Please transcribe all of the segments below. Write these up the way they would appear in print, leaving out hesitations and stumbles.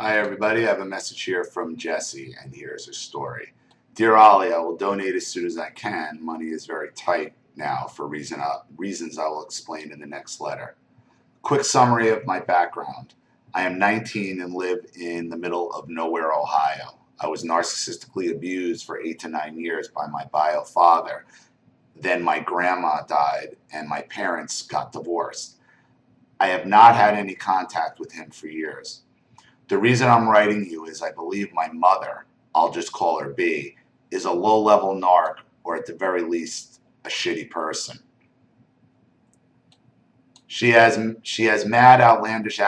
Hi everybody, I have a message here from Jesse, and here's her story. Dear Ollie, I will donate as soon as I can. Money is very tight now for reasons I will explain in the next letter. Quick summary of my background. I am 19 and live in the middle of nowhere, Ohio. I was narcissistically abused for 8 to 9 years by my bio father. Then my grandma died and my parents got divorced. I have not had any contact with him for years. The reason I'm writing you is I believe my mother, I'll just call her B, is a low-level narc, or at the very least, a shitty person. She has made outlandish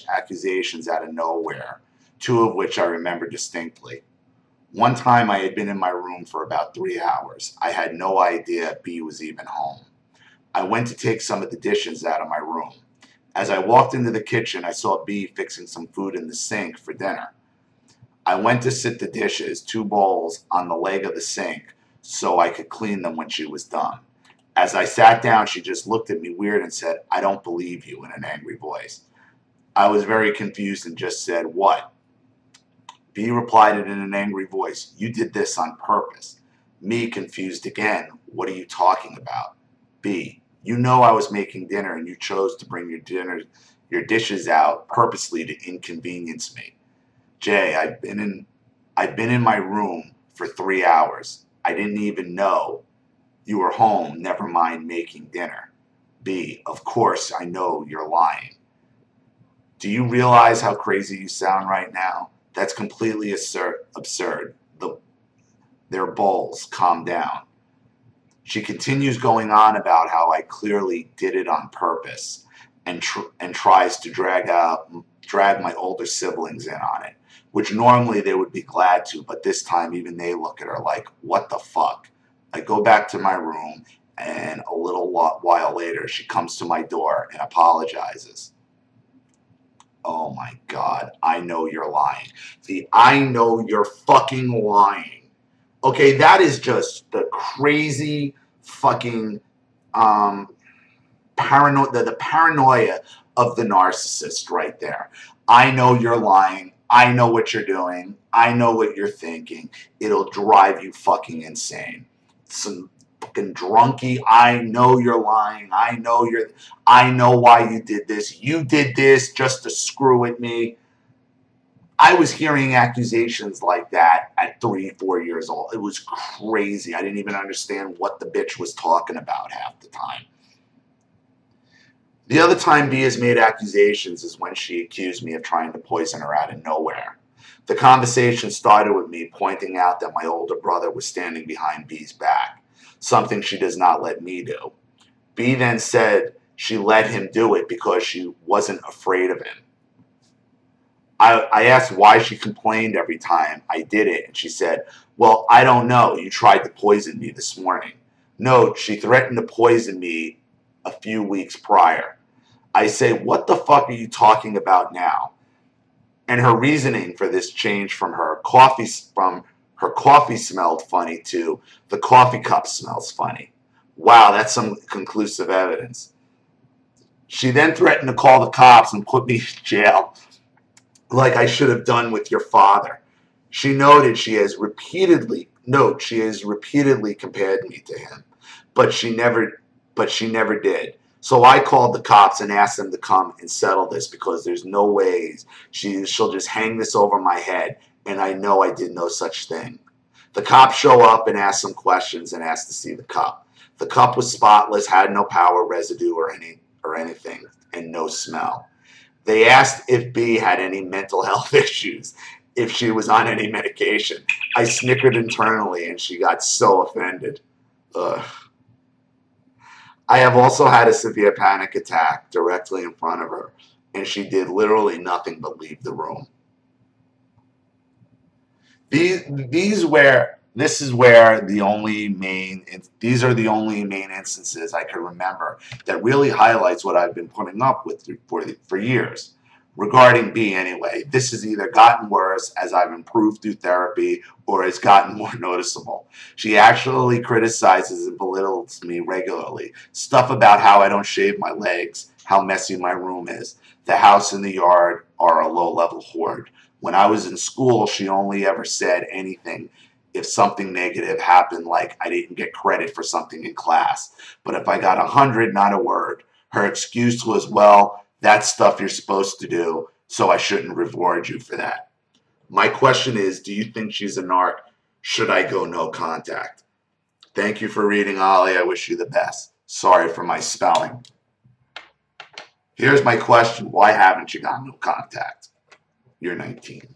accusations out of nowhere, two of which I remember distinctly. One time I had been in my room for about 3 hours. I had no idea B was even home. I went to take some of the dishes out of my room. As I walked into the kitchen, I saw B fixing some food in the sink for dinner. I went to sit the dishes, 2 bowls, on the leg of the sink so I could clean them when she was done. As I sat down, she just looked at me weird and said, "I don't believe you," in an angry voice. I was very confused and just said, "What?" B replied in an angry voice, "You did this on purpose." Me, confused again, "What are you talking about?" B, "You know I was making dinner and you chose to bring your dishes out purposely to inconvenience me." J, I've been in my room for 3 hours. I didn't even know you were home, never mind making dinner. B, of course I know you're lying. Do you realize how crazy you sound right now? That's completely absurd. They're bulls. Calm down. She continues going on about how I clearly did it on purpose and tries to drag my older siblings in on it, which normally they would be glad to, but this time even they look at her like, "What the fuck?" I go back to my room, and a little while later she comes to my door and apologizes. Oh my God, I know you're lying. I know you're fucking lying. Okay, that is just the crazy fucking the paranoia of the narcissist right there. I know you're lying. I know what you're doing. I know what you're thinking. It'll drive you fucking insane. Some fucking drunkie. I know you're lying. I know why you did this. You did this just to screw with me. I was hearing accusations like that at 3, 4 years old. It was crazy. I didn't even understand what the bitch was talking about half the time. The other time B has made accusations is when she accused me of trying to poison her out of nowhere. The conversation started with me pointing out that my older brother was standing behind B's back, something she does not let me do. B then said she let him do it because she wasn't afraid of him. I asked why she complained every time I did it, and she said, "Well, I don't know. You tried to poison me this morning." Note, she threatened to poison me a few weeks prior. I say, "What the fuck are you talking about now?" And her reasoning for this changed from her coffee smelled funny to the coffee cup smells funny. Wow, that's some conclusive evidence. She then threatened to call the cops and put me in jail, like I should have done with your father. She noted she has repeatedly compared me to him, but she never did. So I called the cops and asked them to come and settle this because there's no ways she'll just hang this over my head, and I know I did no such thing. The cops show up and ask some questions and ask to see the cup. The cup was spotless, had no power residue or anything, and no smell. They asked if B had any mental health issues, if she was on any medication. I snickered internally, and she got so offended. Ugh. I have also had a severe panic attack directly in front of her, and she did literally nothing but leave the room. These are the only main instances I can remember that really highlights what I've been putting up with for years. Regarding B anyway, this has either gotten worse as I've improved through therapy or it's gotten more noticeable. She actually criticizes and belittles me regularly. Stuff about how I don't shave my legs, how messy my room is, the house and the yard are a low-level horde. When I was in school, she only ever said anything if something negative happened, like I didn't get credit for something in class. But if I got 100, not a word. Her excuse was, well, that's stuff you're supposed to do, so I shouldn't reward you for that. My question is, do you think she's a narc? Should I go no contact? Thank you for reading, Ollie. I wish you the best. Sorry for my spelling. Here's my question. Why haven't you got no contact? You're 19.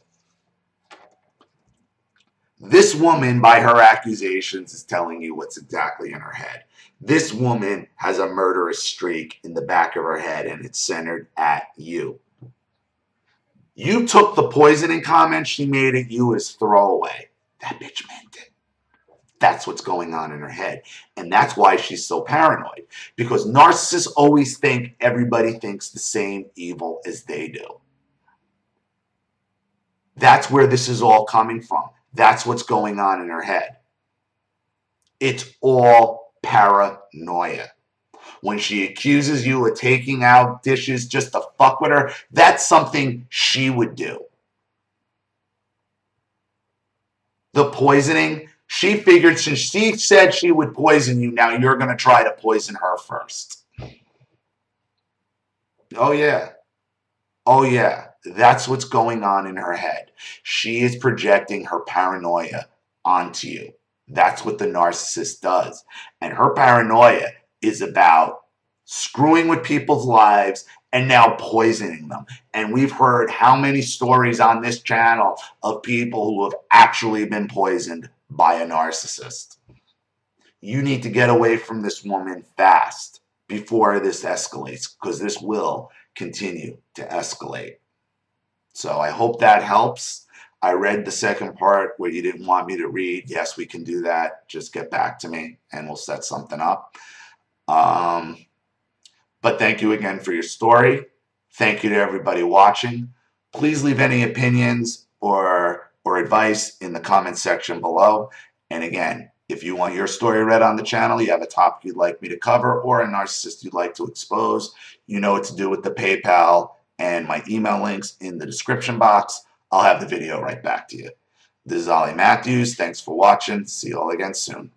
This woman, by her accusations, is telling you what's exactly in her head. This woman has a murderous streak in the back of her head, and it's centered at you. You took the poisoning comment she made at you as throwaway. That bitch meant it. That's what's going on in her head. And that's why she's so paranoid. Because narcissists always think everybody thinks the same evil as they do. That's where this is all coming from. That's what's going on in her head. It's all paranoia. When she accuses you of taking out dishes just to fuck with her, that's something she would do. The poisoning, she figured since she said she would poison you, now you're going to try to poison her first. Oh, yeah. Oh, yeah. That's what's going on in her head. She is projecting her paranoia onto you. That's what the narcissist does. And her paranoia is about screwing with people's lives and now poisoning them. And we've heard how many stories on this channel of people who have actually been poisoned by a narcissist. You need to get away from this woman fast before this escalates, because this will continue to escalate. So I hope that helps. I read the second part where you didn't want me to read. Yes, we can do that. Just get back to me and we'll set something up. But thank you again for your story. Thank you to everybody watching. Please leave any opinions or advice in the comment section below. And again, if you want your story read on the channel, you have a topic you'd like me to cover, or a narcissist you'd like to expose, you know what to do with the PayPal and my email links in the description box. I'll have the video right back to you. This is Ollie Matthews. Thanks for watching. See you all again soon.